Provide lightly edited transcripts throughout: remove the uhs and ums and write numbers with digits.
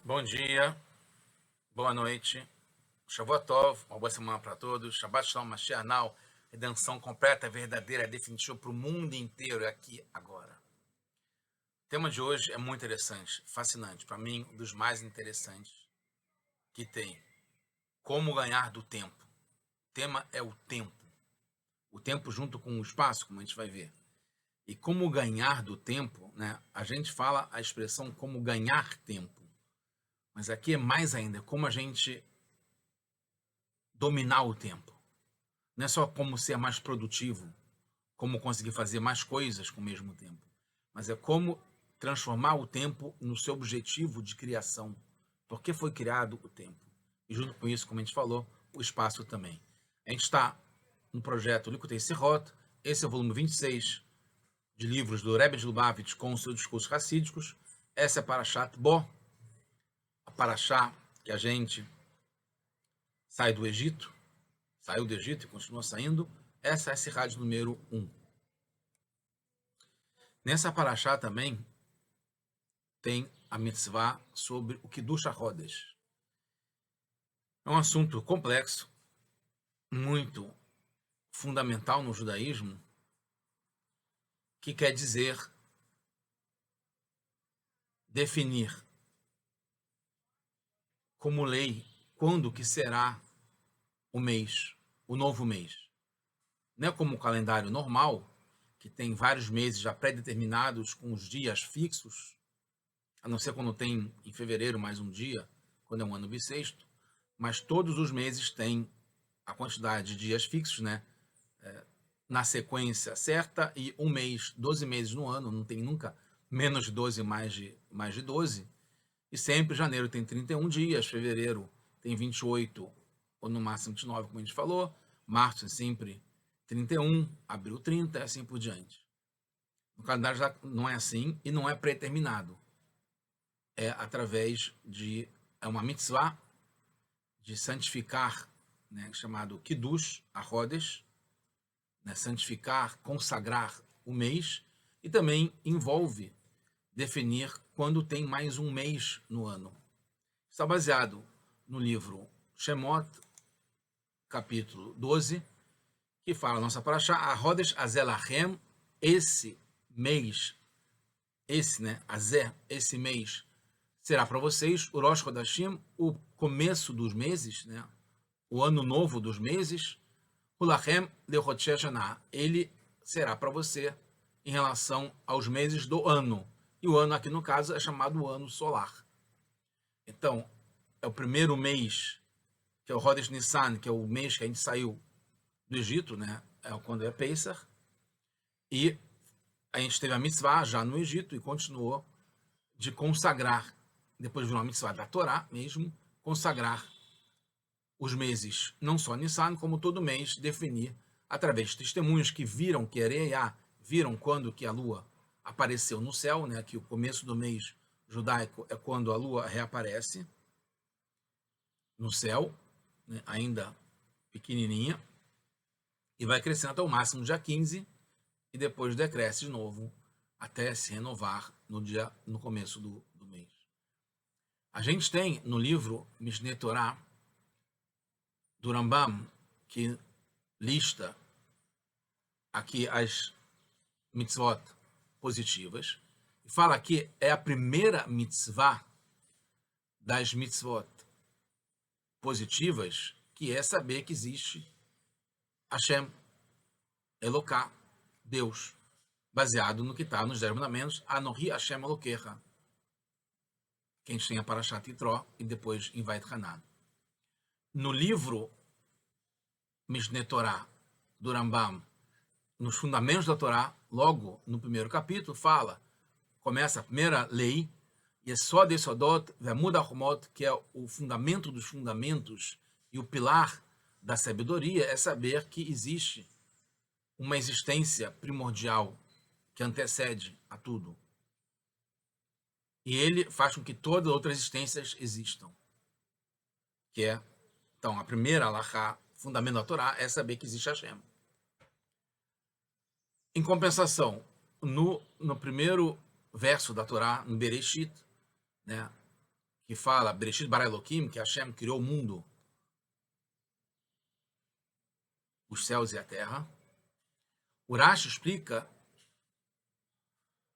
Bom dia, boa noite, Shavuot Tov, uma boa semana para todos, Shabbat Shalom, Mashiach Now, redenção completa, verdadeira, definitiva para o mundo inteiro, aqui, agora. O tema de hoje é muito interessante, fascinante, para mim, um dos mais interessantes que tem. Como ganhar do tempo. O tema é o tempo junto com o espaço, como a gente vai ver. E como ganhar do tempo, né? A gente fala a expressão como ganhar tempo, mas aqui é mais ainda, como a gente dominar o tempo. Não é só como ser mais produtivo, como conseguir fazer mais coisas com o mesmo tempo, mas é como transformar o tempo no seu objetivo de criação. Por que foi criado o tempo? E junto com isso, como a gente falou, o espaço também. A gente está no projeto Likutei Sirot, esse é o volume 26 de livros do Rebbe de Lubavitch com os seus discursos racídicos. Essa é a Parashat Bo, a Parashá que a gente sai do Egito, saiu do Egito e continua saindo. Essa é a Sirhat número 1. Nessa Parashá também tem a mitzvah sobre o Kiddush HaChodesh. É um assunto complexo, muito fundamental no judaísmo, que quer dizer definir como lei quando que será o mês, o novo mês. Não é como o calendário normal, que tem vários meses já pré-determinados com os dias fixos, a não ser quando tem em fevereiro mais um dia, quando é um ano bissexto, mas todos os meses têm a quantidade de dias fixos, né? Na sequência certa, e um mês, 12 meses no ano, não tem nunca menos de 12, mais de 12, e sempre janeiro tem 31 dias, fevereiro tem 28, ou no máximo 29, como a gente falou, março é sempre 31, abril 30, e assim por diante. No calendário já não é assim, e não é predeterminado. É através de uma mitzvah de santificar, né, chamado Kiddush HaChodesh, né, santificar, consagrar o mês, e também envolve definir quando tem mais um mês no ano. Está baseado no livro Shemot, capítulo 12, que fala a nossa paraxá, a Rodesh Azelachem, esse mês, esse, né, Azé, esse mês será para vocês, o Rosh Hodashim, o começo dos meses, né, o ano novo dos meses, Hulachem Lechotshe Shana, ele será para você em relação aos meses do ano. E o ano aqui, no caso, é chamado ano solar. Então, é o primeiro mês, que é o Rodesh Nissan, que é o mês que a gente saiu do Egito, né? É quando é Pesach. E a gente teve a mitzvah já no Egito e continuou de consagrar, depois virou uma mitzvah da Torá mesmo, consagrar os meses, não só Nissan, como todo mês, definir através de testemunhos que viram que Ereia, viram quando que a lua apareceu no céu, né, que o começo do mês judaico é quando a lua reaparece no céu, né, ainda pequenininha, e vai crescendo até o máximo dia 15, e depois decresce de novo até se renovar no começo do mês. A gente tem no livro Mishneh Torah, do Rambam, que lista aqui as mitzvot positivas, e fala que é a primeira mitzvah das mitzvot positivas, que é saber que existe Hashem, Eloká, Deus, baseado no que está nos 10 mandamentos, Anohi Hashem Elokecha, que a gente tem a Parashat Yitro e depois em Vait Hanan. No livro Mishneh Torah, do Rambam, nos fundamentos da Torá, logo no primeiro capítulo, começa a primeira lei, Yesod Yesodot Vemud Achomot, que é o fundamento dos fundamentos e o pilar da sabedoria, é saber que existe uma existência primordial que antecede a tudo. E ele faz com que todas as outras existências existam. Que é, então, a primeira alahá, fundamento da Torá, é saber que existe Hashem. Em compensação, no primeiro verso da Torá, no Bereshit, né, que fala Bereshit bara Elohim, que Hashem criou o mundo, os céus e a terra. O Rashi explica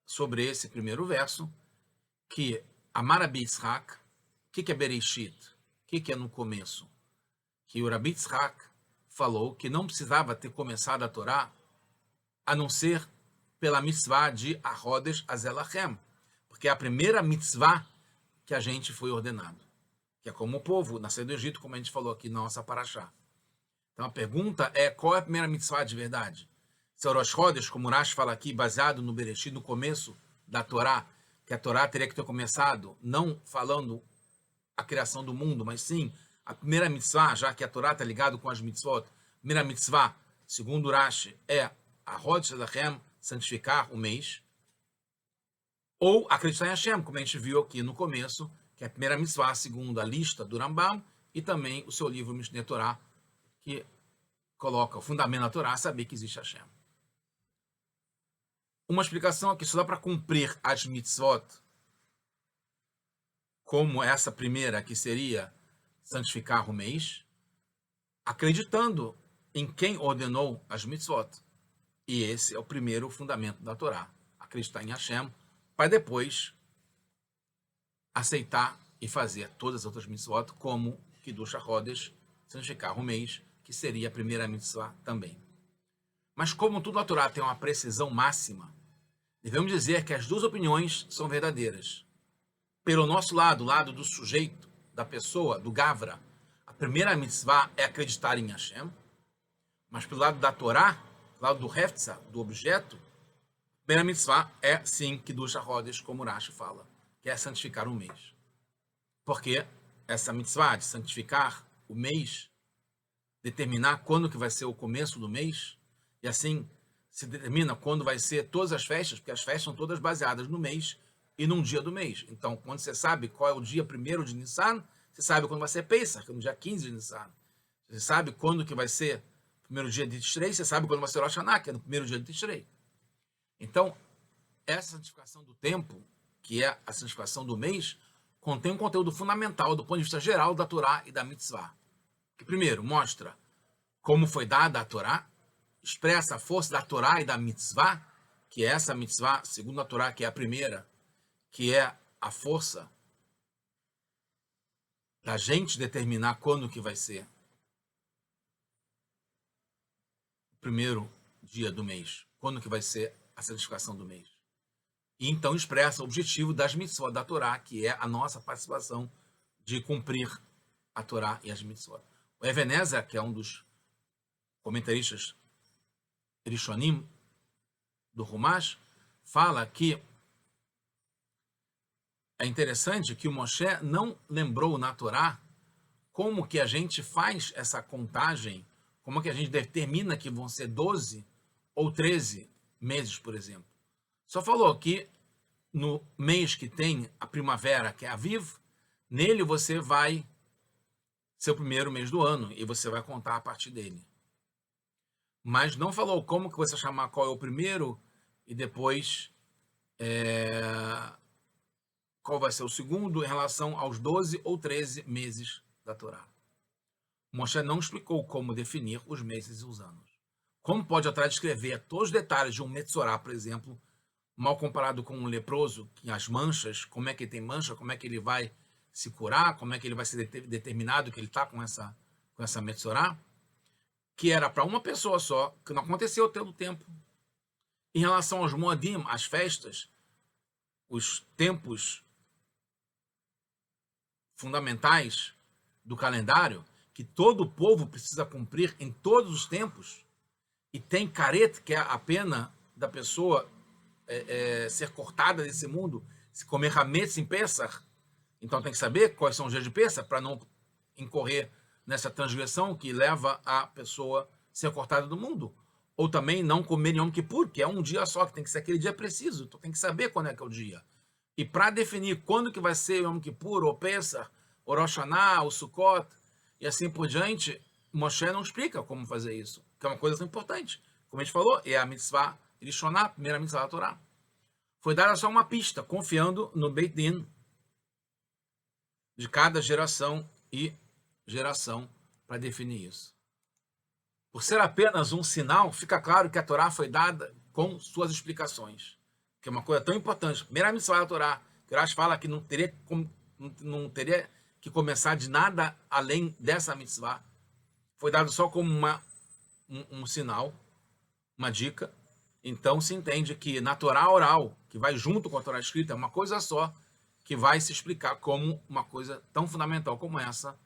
sobre esse primeiro verso que Amar Rabi Yitzhak, o que é Bereshit? O que é no começo? Que o Rabi Yitzhak falou que não precisava ter começado a Torá a não ser pela mitzvah de Ahodesh Azelachem, porque é a primeira mitzvah que a gente foi ordenado, que é como o povo nasceu do Egito, como a gente falou aqui na nossa paraxá. Então a pergunta é, qual é a primeira mitzvah de verdade? Se é o Rosh Chodesh, como o Rashi fala aqui, baseado no Bereshit, no começo da Torá, que a Torá teria que ter começado não falando a criação do mundo, mas sim a primeira mitzvah, já que a Torá está ligado com as mitzvot, a primeira mitzvah, segundo o Rashi, é a Hodesh Lachem, santificar o mês, ou acreditar em Hashem, como a gente viu aqui no começo, que é a primeira mitzvah, segundo a lista do Rambam, e também o seu livro Mishneh Torah, que coloca o fundamento da Torá, saber que existe Hashem. Uma explicação aqui, só dá para cumprir as mitzvot, como essa primeira, que seria santificar o mês, acreditando em quem ordenou as mitzvot. E esse é o primeiro fundamento da Torá, acreditar em Hashem, para depois aceitar e fazer todas as outras mitzvot, como Kiddush HaChodesh, santificar o mês, que seria a primeira mitzvah também. Mas como tudo na Torá tem uma precisão máxima, devemos dizer que as duas opiniões são verdadeiras. Pelo nosso lado, o lado do sujeito, da pessoa, do Gavra, a primeira mitzvah é acreditar em Hashem, mas pelo lado da Torá, pelo lado do Heftzah, do objeto, a primeira mitzvah é sim Kiddush HaChodesh, como o Rashi fala, que é santificar o mês. Porque essa mitzvah de santificar o mês, determinar quando que vai ser o começo do mês, e assim se determina quando vai ser todas as festas, porque as festas são todas baseadas no mês e num dia do mês. Então, quando você sabe qual é o dia 1º de Nissan, você sabe quando vai ser Pesach, que é no dia 15 de Nissan. Você sabe quando que vai ser o primeiro dia de Tishrei, você sabe quando vai ser Rosh Hashanah, que é no primeiro dia de Tishrei. Então, essa santificação do tempo, que é a santificação do mês, contém um conteúdo fundamental do ponto de vista geral da Torá e da mitzvah. Que primeiro mostra como foi dada a Torá, expressa a força da Torá e da mitzvah, que é essa mitzvah, segundo a Torá, que é a primeira, que é a força da gente determinar quando que vai ser o primeiro dia do mês, quando que vai ser a santificação do mês. E então expressa o objetivo das mitzvot da Torá, que é a nossa participação de cumprir a Torá e as mitzvot. O Even Ezra, que é um dos comentaristas Rishonim do Humash, fala que é interessante que o Moshe não lembrou na Torá como que a gente faz essa contagem, como que a gente determina que vão ser 12 ou 13 meses, por exemplo. Só falou que no mês que tem a primavera, que é Aviv, nele você vai ser o primeiro mês do ano e você vai contar a partir dele. Mas não falou como que você chamar qual é o primeiro e depois qual vai ser o segundo em relação aos 12 ou 13 meses da Torá. Moshe não explicou como definir os meses e os anos. Como pode atrás descrever todos os detalhes de um Metzorá, por exemplo, mal comparado com um leproso, que as manchas, como é que ele tem mancha, como é que ele vai se curar, como é que ele vai ser determinado que ele está com essa Metzorá, que era para uma pessoa só, que não aconteceu todo o tempo. Em relação aos Moadim, as festas, os tempos fundamentais do calendário, que todo o povo precisa cumprir em todos os tempos, e tem caret, que é a pena da pessoa ser cortada desse mundo, se comer hametz em Pesach, então tem que saber quais são os dias de Pesach, para não incorrer nessa transgressão que leva a pessoa a ser cortada do mundo. Ou também não comer em Yom Kippur, que é um dia só, que tem que ser aquele dia preciso, então tem que saber quando é que é o dia. E para definir quando que vai ser Yom Kippur, ou Pesach, ou Rosh Hashanah, ou Sukkot, e assim por diante, Moshe não explica como fazer isso, que é uma coisa importante. Como a gente falou, é a mitzvah Rishoná, a primeira mitzvah da Torá. Foi dada só uma pista, confiando no Beit Din, de cada geração e geração para definir isso. Por ser apenas um sinal, fica claro que a Torá foi dada com suas explicações, que é uma coisa tão importante. Primeira mitzvah da Torá, que Rashi fala que não teria que começar de nada além dessa mitzvah, foi dado só como um sinal, uma dica. Então se entende que na Torá oral, que vai junto com a Torá escrita, é uma coisa só, que vai se explicar como uma coisa tão fundamental como essa,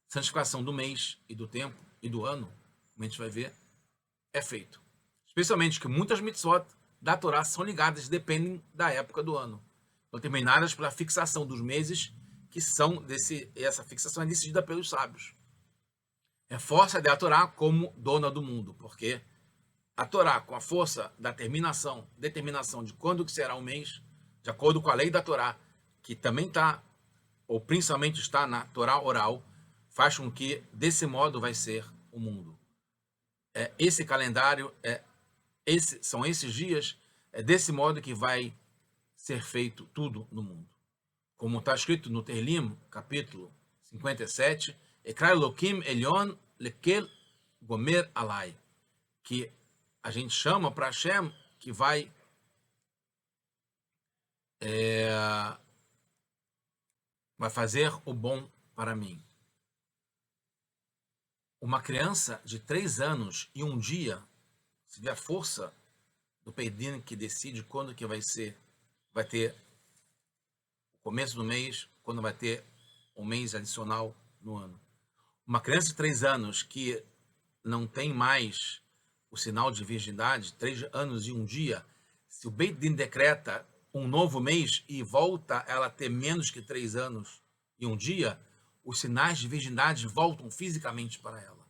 santificação do mês e do tempo e do ano, como a gente vai ver, é feito. Especialmente que muitas mitzvot da Torá são ligadas, dependem da época do ano. São determinadas pela fixação dos meses, que são essa fixação é decidida pelos sábios. Reforça a Torá como dona do mundo, porque a Torá, com a força da determinação de quando que será o mês, de acordo com a lei da Torá, que também está, ou principalmente está na Torá oral, faz com que desse modo vai ser o mundo. Esse calendário, são esses dias, é desse modo que vai ser feito tudo no mundo. Como está escrito no Terlim, capítulo 57, Ekra Elokim Elyon Lekel Gomer Alai, que a gente chama para Hashem, que vai fazer o bom para mim. Uma criança de 3 anos e um dia, se vê a força do Peidin que decide quando que vai ter o começo do mês, quando vai ter um mês adicional no ano. Uma criança de 3 anos que não tem mais o sinal de virgindade, 3 anos e um dia, se o Beit Din decreta um novo mês e volta ela a ter menos que 3 anos e um dia, os sinais de virgindade voltam fisicamente para ela.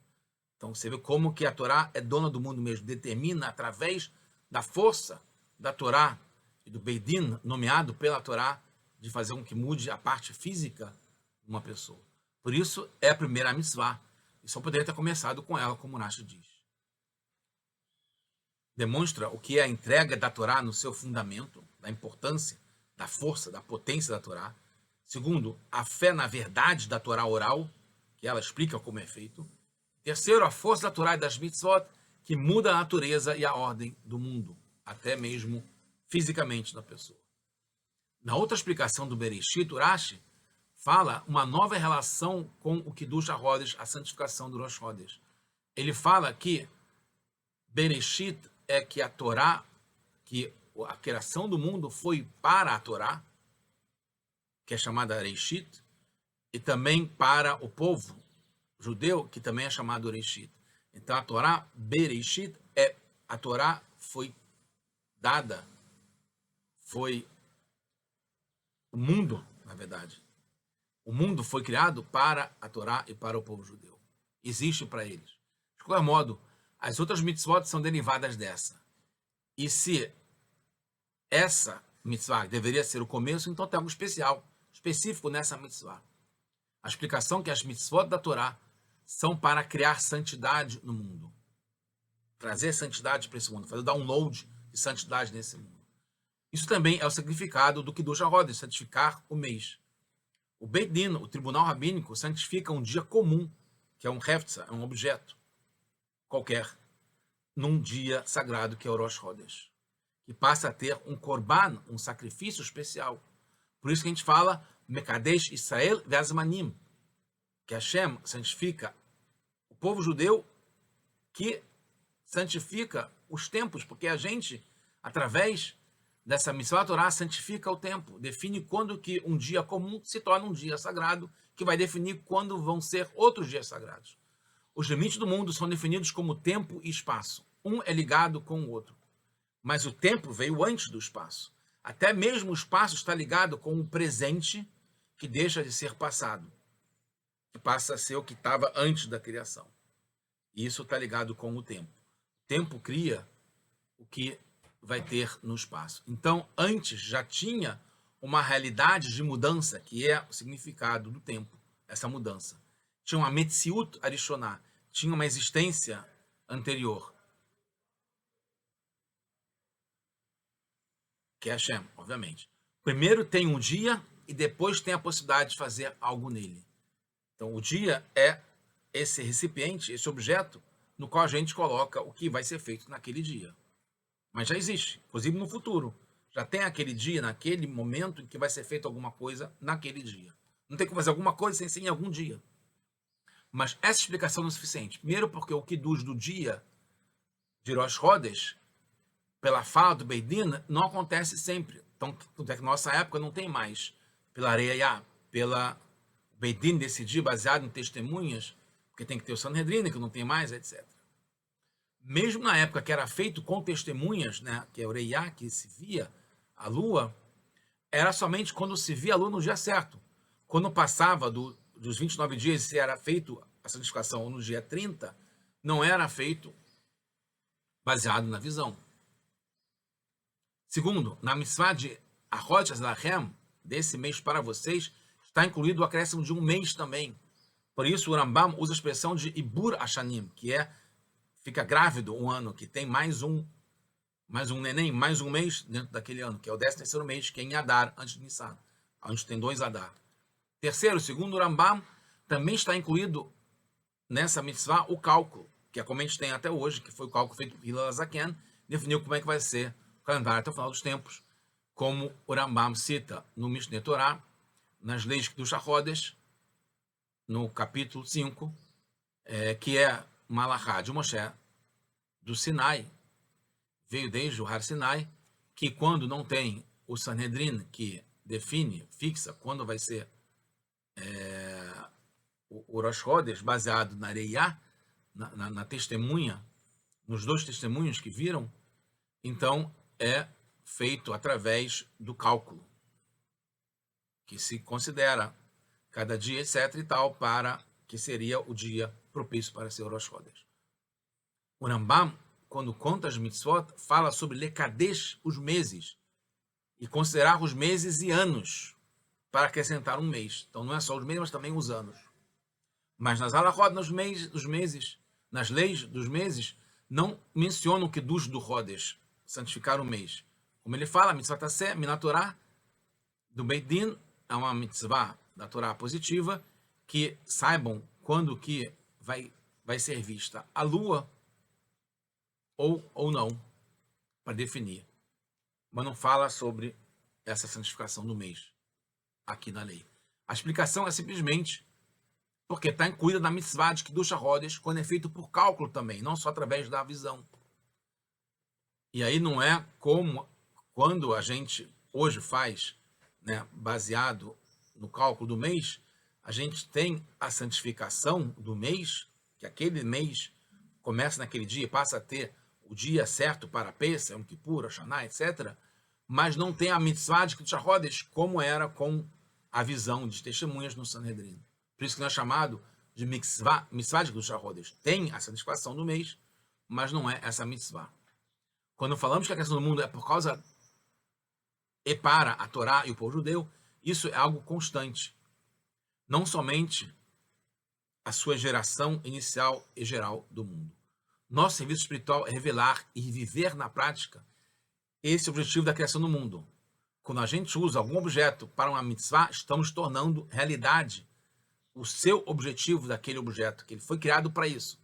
Então você vê como que a Torá é dona do mundo mesmo, determina através da força da Torá e do Beit Din, nomeado pela Torá, de fazer com que mude a parte física de uma pessoa. Por isso é a primeira mitzvah, e só poderia ter começado com ela, como o Rashi diz. Demonstra o que é a entrega da Torá no seu fundamento, da importância, da força, da potência da Torá. Segundo, a fé na verdade da Torá oral, que ela explica como é feito. Terceiro, a força da Torá e das mitzvot, que muda a natureza e a ordem do mundo, até mesmo fisicamente da pessoa. Na outra explicação do Bereshit, Rashi fala uma nova relação com o Kiddush HaRodesh, a santificação do Rosh Chodesh. Ele fala que Bereshit é que a Torá, que a criação do mundo foi para a Torá, que é chamada Reishit, e também para o povo judeu, que também é chamado Reishit. Então a Torá, Bereshit, a Torá foi dada, foi o mundo, na verdade. O mundo foi criado para a Torá e para o povo judeu. Existe para eles. De qualquer modo, as outras mitzvot são derivadas dessa. E se essa mitzvah deveria ser o começo, então tem algo específico nessa mitzvah. A explicação é que as mitzvot da Torá são para criar santidade no mundo. Trazer santidade para esse mundo, fazer download de santidade nesse mundo. Isso também é o significado do Kiddush HaRodesh, santificar o mês. O Beit Din, o tribunal rabínico, santifica um dia comum, que é um hefza, é um objeto qualquer, num dia sagrado que é o Rosh Chodesh, que passa a ter um korban, um sacrifício especial. Por isso que a gente fala Mekadesh Israel ve'azmanim, que Hashem santifica o povo judeu, que santifica os tempos, porque a gente, através dessa mitzvah Torá, santifica o tempo, define quando que um dia comum se torna um dia sagrado, que vai definir quando vão ser outros dias sagrados. Os limites do mundo são definidos como tempo e espaço. Um é ligado com o outro. Mas o tempo veio antes do espaço. Até mesmo o espaço está ligado com o presente, que deixa de ser passado, que passa a ser o que estava antes da criação. E isso está ligado com o tempo. O tempo cria o que vai ter no espaço. Então, antes já tinha uma realidade de mudança, que é o significado do tempo, essa mudança. Tinha uma Metziut Arishoná, tinha uma existência anterior, que é Hashem, obviamente. Primeiro tem um dia e depois tem a possibilidade de fazer algo nele. Então, o dia é esse recipiente, esse objeto, no qual a gente coloca o que vai ser feito naquele dia. Mas já existe, inclusive no futuro. Já tem aquele dia, naquele momento em que vai ser feito alguma coisa naquele dia. Não tem como fazer alguma coisa sem ser em algum dia. Mas essa explicação não é suficiente. Primeiro porque o Kiddush do dia de Rosh Chodesh, pela fala do Beidin, não acontece sempre. Então, até que na nossa época não tem mais. Pela areia, pela Beidin decidir, baseado em testemunhas, porque tem que ter o Sanhedrin, que não tem mais, etc. Mesmo na época que era feito com testemunhas, né, que é o Reiá, que se via a lua, era somente quando se via a lua no dia certo. Quando passava dos 29 dias, se era feito a santificação no dia 30, não era feito baseado na visão. Segundo, na mitzvah de Ahot Lachem, desse mês para vocês, está incluído o acréscimo de um mês também. Por isso, o Rambam usa a expressão de Ibur Hashanim, que é fica grávido um ano, que tem mais um neném, mais um mês dentro daquele ano, que é o 13º mês, que é em Adar, antes de Nissan, onde tem 2 Adar. Terceiro, segundo o Rambam, também está incluído nessa mitzvah o cálculo, que é como a gente tem até hoje, que foi o cálculo feito por Hillel Zaken, definiu como é que vai ser o calendário até o final dos tempos, como o Rambam cita no Mishneh Torah, nas leis do Shachodesh, no capítulo 5, que é uma alahá de Moshe, do Sinai, veio desde o Har Sinai, que quando não tem o Sanhedrin, que define, fixa, quando vai ser o Rosh Chodesh, baseado na Reiá, na testemunha, nos 2 testemunhos que viram, então é feito através do cálculo, que se considera cada dia, etc. e tal, para que seria o dia propício para ser o Rosh Chodesh. O Rambam, quando conta as mitzvot, fala sobre lekadesh, os meses, e considerar os meses e anos para acrescentar um mês. Então não é só os meses, mas também os anos. Mas nas halachot, nos meses, nas leis dos meses, não mencionam o Kiddush do Chodesh, santificar o mês. Como ele fala, a mitzvah taseh, minatorá, do Beit Din, é uma mitzvah da Torá positiva, que saibam quando que vai ser vista a lua ou não, para definir. Mas não fala sobre essa santificação do mês aqui na lei. A explicação é simplesmente porque está incluída na mitzvah de Kiddush HaChodesh, quando é feito por cálculo também, não só através da visão. E aí não é como quando a gente hoje faz, né, baseado no cálculo do mês, a gente tem a santificação do mês, que aquele mês começa naquele dia e passa a ter o dia certo para Pesach, Yom Kippur, Hashanah, etc., mas não tem a mitzvah de Kiddush HaChodesh como era com a visão de testemunhas no Sanhedrin. Por isso que não é chamado de mitzvah de Kiddush HaChodesh. Tem a santificação do mês, mas não é essa mitzvah. Quando falamos que a questão do mundo é por causa e para a Torá e o povo judeu, isso é algo constante. Não somente a sua geração inicial e geral do mundo. Nosso serviço espiritual é revelar e viver na prática esse objetivo da criação do mundo. Quando a gente usa algum objeto para uma mitzvah, estamos tornando realidade o seu objetivo daquele objeto, que ele foi criado para isso.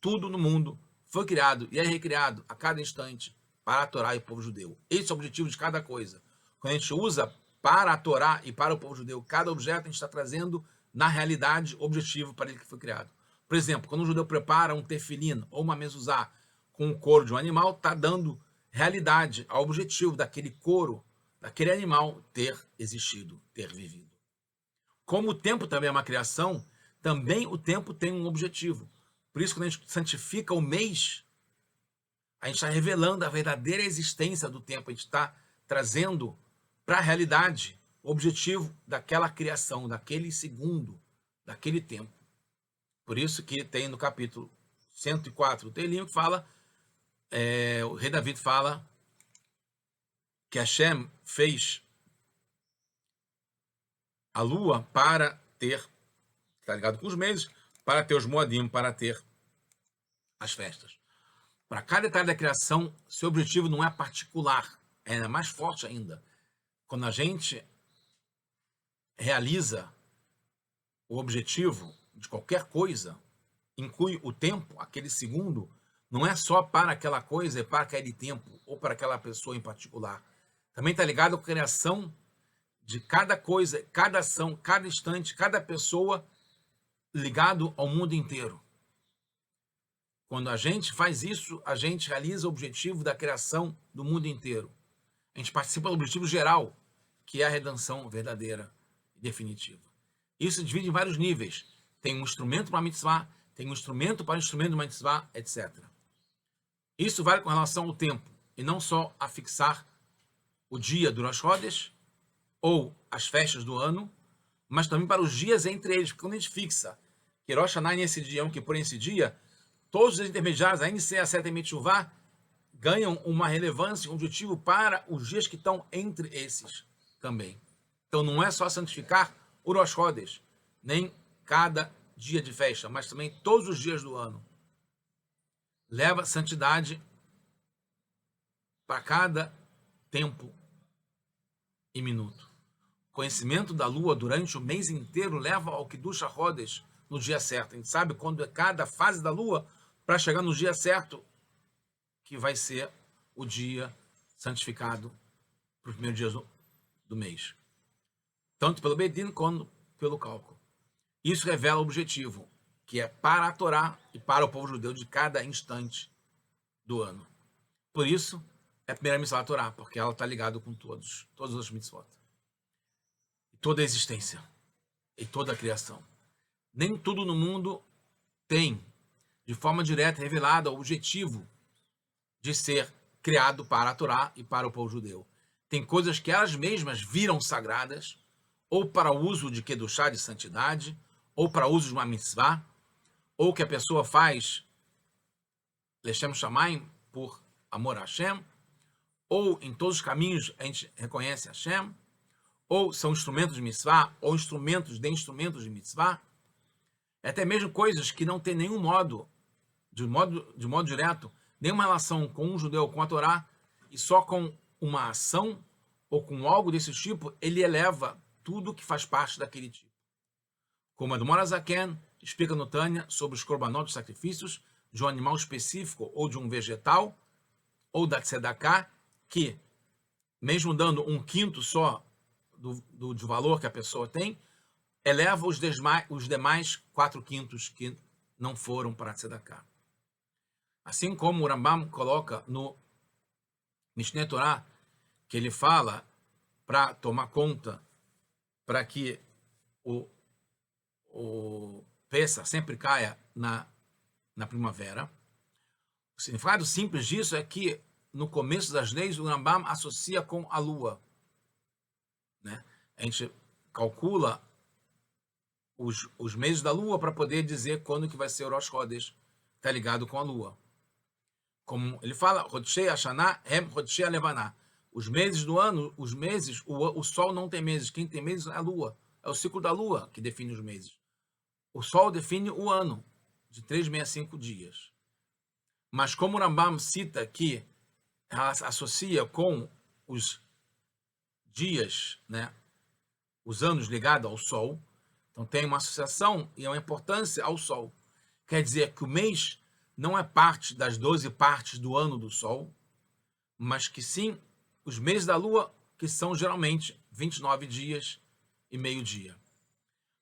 Tudo no mundo foi criado e é recriado a cada instante para a Torá e o povo judeu. Esse é o objetivo de cada coisa. Quando a gente usa para a Torá e para o povo judeu cada objeto, a gente está trazendo na realidade o objetivo para ele que foi criado. Por exemplo, quando um judeu prepara um tefilim ou uma mezuzá com o couro de um animal, está dando realidade ao objetivo daquele couro, daquele animal ter existido, ter vivido. Como o tempo também é uma criação, também o tempo tem um objetivo. Por isso, quando a gente santifica o mês, a gente está revelando a verdadeira existência do tempo. A gente está trazendo para a realidade o objetivo daquela criação, daquele segundo, daquele tempo. Por isso que tem no capítulo 104 do Teilim que fala, o rei David fala que Hashem fez a lua para ter, está ligado com os meses, para ter os moadim, para ter as festas. Para cada detalhe da criação, seu objetivo não é particular, é mais forte ainda. Quando a gente realiza o objetivo de qualquer coisa, inclui o tempo, aquele segundo, não é só para aquela coisa, é para aquele tempo, ou para aquela pessoa em particular. Também está ligado à criação de cada coisa, cada ação, cada instante, cada pessoa, ligado ao mundo inteiro. Quando a gente faz isso, a gente realiza o objetivo da criação do mundo inteiro. A gente participa do objetivo geral, que é a redenção verdadeira e definitiva. Isso se divide em vários níveis. Tem um instrumento para a mitzvah, tem um instrumento para o instrumento de uma mitzvah, etc. Isso vale com relação ao tempo, e não só a fixar o dia do Rosh Chodesh ou as festas do ano, mas também para os dias entre eles. Porque quando a gente fixa que Rosh Hashanah nesse dia, Yom Kippur nesse dia, todos os intermediários, a NC, a Seta e Mitzvah, ganham uma relevância, um objetivo para os dias que estão entre esses também. Então não é só santificar o Rosh Chodesh, nem cada dia de festa, mas também todos os dias do ano. Leva santidade para cada tempo e minuto. O conhecimento da lua durante o mês inteiro leva ao Kiddush HaChodesh no dia certo. A gente sabe quando é cada fase da lua para chegar no dia certo, que vai ser o dia santificado para os primeiros dias do mês. Tanto pelo Bedin quanto pelo cálculo. Isso revela o objetivo, que é para a Torá e para o povo judeu de cada instante do ano. Por isso, é a primeira mitzvah da Torá, porque ela está ligada com todas as mitzvot. E toda a existência. E toda a criação. Nem tudo no mundo tem, de forma direta, revelado o objetivo de ser criado para a Torá e para o povo judeu. Tem coisas que elas mesmas viram sagradas, ou para o uso de Kedushá, de santidade, ou para o uso de uma mitzvah, ou que a pessoa faz Leshem Shamayim por amor a Hashem, ou em todos os caminhos a gente reconhece Hashem, ou são instrumentos de mitzvah, ou instrumentos de mitzvah, até mesmo coisas que não tem nenhum modo, de modo direto, nenhuma relação com um judeu, com a Torá, e só com uma ação ou com algo desse tipo, ele eleva tudo que faz parte daquele tipo. Como a do Morazaken explica no Tânia sobre os korbanot, os sacrifícios de um animal específico ou de um vegetal, ou da tzedakah, que, mesmo dando 1/5 só do valor que a pessoa tem, eleva os demais 4/5 que não foram para a tzedakah. Assim como o Rambam coloca no Mishneh Torah, que ele fala para tomar conta, para que o Pesach sempre caia na primavera. O significado simples disso é que, no começo das leis, o Rambam associa com a lua. Né? A gente calcula os meses da lua para poder dizer quando que vai ser o Rosh Chodesh, está ligado com a lua. Como ele fala, Rodshei Hashanah Hem Rodshei Levaná. Os meses do ano, o sol não tem meses. Quem tem meses é a lua. É o ciclo da lua que define os meses. O sol define o ano, de 365 dias. Mas como o Rambam cita que associa com os dias, né, os anos ligados ao sol, então tem uma associação e uma importância ao sol. Quer dizer que o mês não é parte das 12 partes do ano do sol, mas que sim os meses da lua, que são geralmente 29 dias e meio-dia.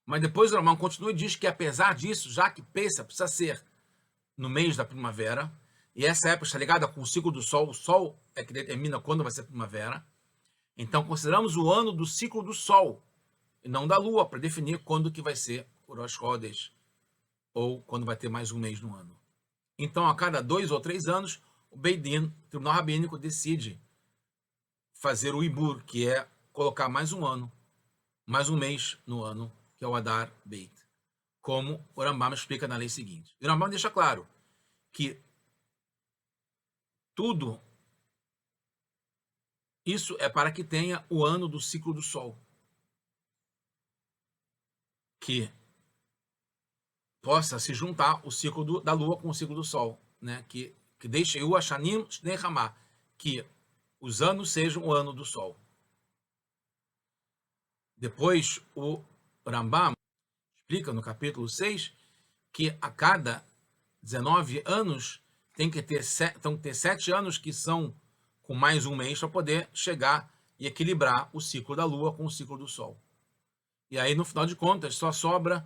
Mas depois o Rambam continua e diz que, apesar disso, já que Pesach precisa ser no mês da primavera, e essa época está ligada com o ciclo do sol, o sol é que determina quando vai ser a primavera, então consideramos o ano do ciclo do sol, e não da lua, para definir quando que vai ser o Rosh Chodesh, ou quando vai ter mais um mês no ano. Então, a cada 2 ou 3 anos, o Beidin, o Tribunal Rabínico, decide fazer o Ibur, que é colocar mais um ano, mais um mês no ano, que é o Adar Beit, como o Rambam explica na lei seguinte. E o Rambam deixa claro que tudo isso é para que tenha o ano do ciclo do Sol, que possa se juntar o ciclo da Lua com o ciclo do Sol, né? Que deixe o Hashanim Shnei Hamah, que os anos sejam o ano do Sol. Depois, o Rambam explica no capítulo 6 que a cada 19 anos tem que ter 7 anos que são com mais um mês para poder chegar e equilibrar o ciclo da Lua com o ciclo do Sol. E aí, no final de contas, só sobra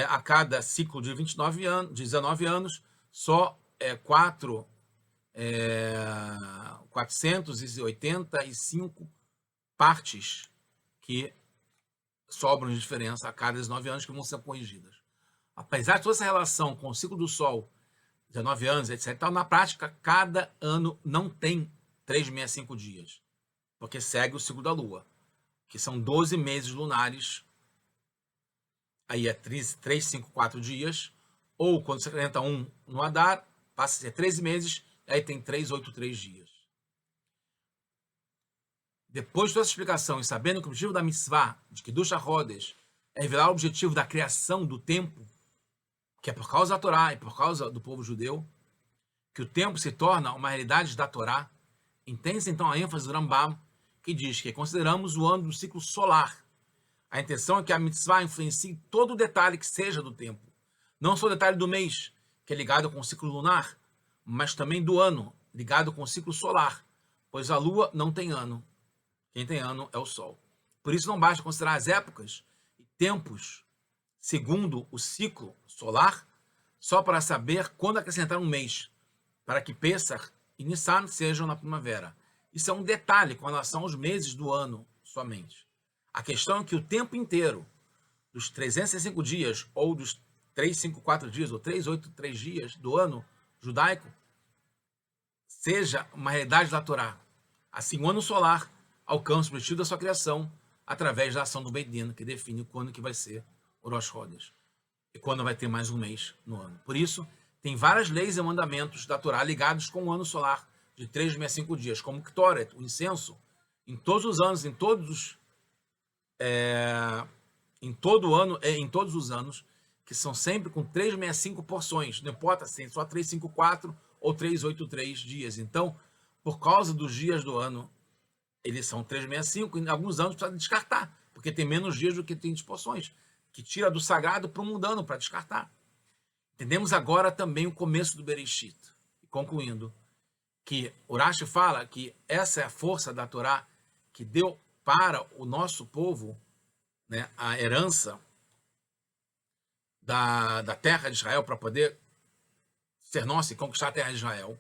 a cada ciclo de 29 anos, 19 anos, só 485 partes que sobram de diferença a cada 19 anos que vão ser corrigidas. Apesar de toda essa relação com o ciclo do Sol, 19 anos, etc., na prática, cada ano não tem 365 dias, porque segue o ciclo da Lua, que são 12 meses lunares. Aí é 354 dias, ou quando você acrescenta um no Adar, passa a ser 13 meses, e aí tem 383 dias. Depois de toda essa explicação, e sabendo que o objetivo da mitzvah de Kiddush HaChodesh é revelar o objetivo da criação do tempo, que é por causa da Torá e por causa do povo judeu, que o tempo se torna uma realidade da Torá, entende-se então a ênfase do Rambam, que diz que consideramos o ano do ciclo solar. A intenção é que a mitzvah influencie todo o detalhe que seja do tempo. Não só o detalhe do mês, que é ligado com o ciclo lunar, mas também do ano, ligado com o ciclo solar, pois a Lua não tem ano. Quem tem ano é o Sol. Por isso não basta considerar as épocas e tempos segundo o ciclo solar, só para saber quando acrescentar um mês, para que Pessach e Nissan sejam na primavera. Isso é um detalhe com relação aos meses do ano somente. A questão é que o tempo inteiro, dos 365 dias, ou dos 354 dias, ou 383 dias do ano judaico, seja uma realidade da Torá. Assim, o ano solar alcança o objetivo da sua criação através da ação do Beit Din, que define quando que vai ser o Rosh Chodesh e quando vai ter mais um mês no ano. Por isso, tem várias leis e mandamentos da Torá ligados com o ano solar de 365 dias, como o Ktoret, o incenso, em todos os anos, em todos os anos, que são sempre com 365 porções, não importa se é só 354 ou 383 dias. Então, por causa dos dias do ano, eles são 365, e em alguns anos precisa descartar, porque tem menos dias do que tem de porções, que tira do sagrado para o mundano, para descartar. Entendemos agora também o começo do Bereshit. Concluindo, que Urashi fala que essa é a força da Torá que deu para o nosso povo, né, a herança da terra de Israel para poder ser nossa e conquistar a terra de Israel.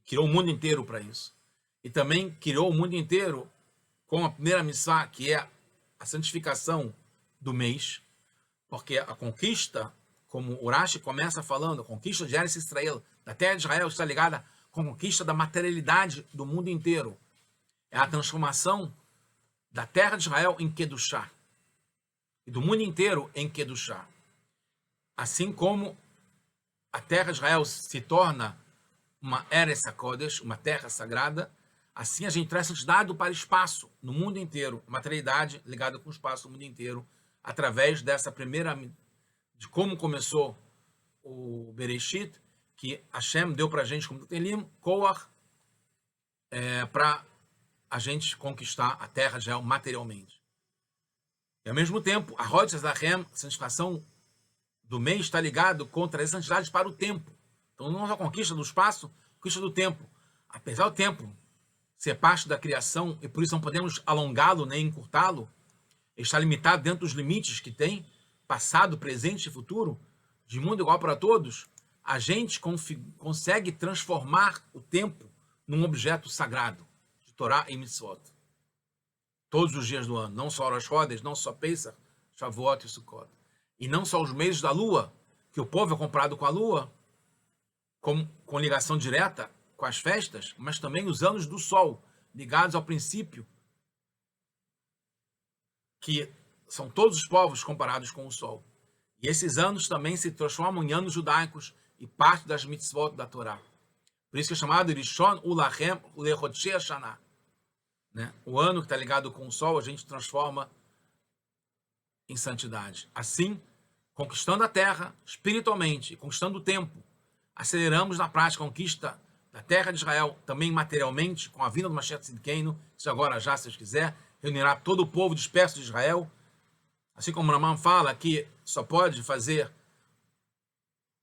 Criou o mundo inteiro para isso. E também criou o mundo inteiro com a primeira missão, que é a santificação do mês, porque a conquista, como Urashi começa falando, a conquista de Eretz Israel, da terra de Israel, está ligada com a conquista da materialidade do mundo inteiro. É a transformação da terra de Israel em Kedushá, e do mundo inteiro em Kedushá. Assim como a terra de Israel se torna uma Eretz HaKodesh, uma terra sagrada, assim a gente traz santidade para o espaço, no mundo inteiro, materialidade ligada com o espaço no mundo inteiro, através dessa primeira, de como começou o Bereshit, que Hashem deu para a gente, como Telim, Koach, para a gente conquistar a terra de Israel materialmente. E ao mesmo tempo, a Rodz Zachem, a santificação do mês, está ligado com trazer santidade para o tempo. Então não é só a conquista do espaço, a conquista do tempo. Apesar do tempo ser parte da criação, e por isso não podemos alongá-lo nem encurtá-lo, ele está limitado dentro dos limites que tem, passado, presente e futuro, de mundo igual para todos, a gente consegue transformar o tempo num objeto sagrado, de Torá e Mitzvot. Todos os dias do ano, não só Rosh Chodesh, não só Pesach, Shavuot e Sukkot. E não só os meses da lua, que o povo é comparado com a lua, com ligação direta com as festas, mas também os anos do sol, ligados ao princípio, que são todos os povos comparados com o sol. E esses anos também se transformam em anos judaicos e parte das mitzvot da Torá. Por isso que é chamado Rishon Ulachem Ulechodshei Hashanah. O ano que está ligado com o sol, a gente transforma em santidade. Assim, conquistando a terra espiritualmente, conquistando o tempo, aceleramos na prática a conquista da terra de Israel, também materialmente, com a vinda do Mashiach Tzidkeinu, se agora já, se Deus quiser, reunirá todo o povo disperso de Israel. Assim como Rambam fala que só pode fazer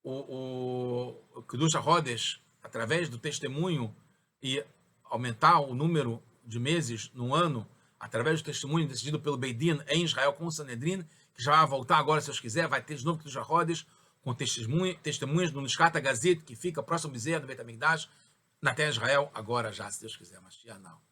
o Kiddush HaChodesh através do testemunho e aumentar o número de meses no ano, através do testemunho decidido pelo Beit Din em Israel com o Sanedrin, que já vai voltar agora, se Deus quiser, vai ter de novo Kiddush HaChodesh, com testemunhas do Nishkat HaGazit, que fica próximo ao Bezerra do Beit HaMikdash, na terra de Israel, agora já, se Deus quiser, mas já não.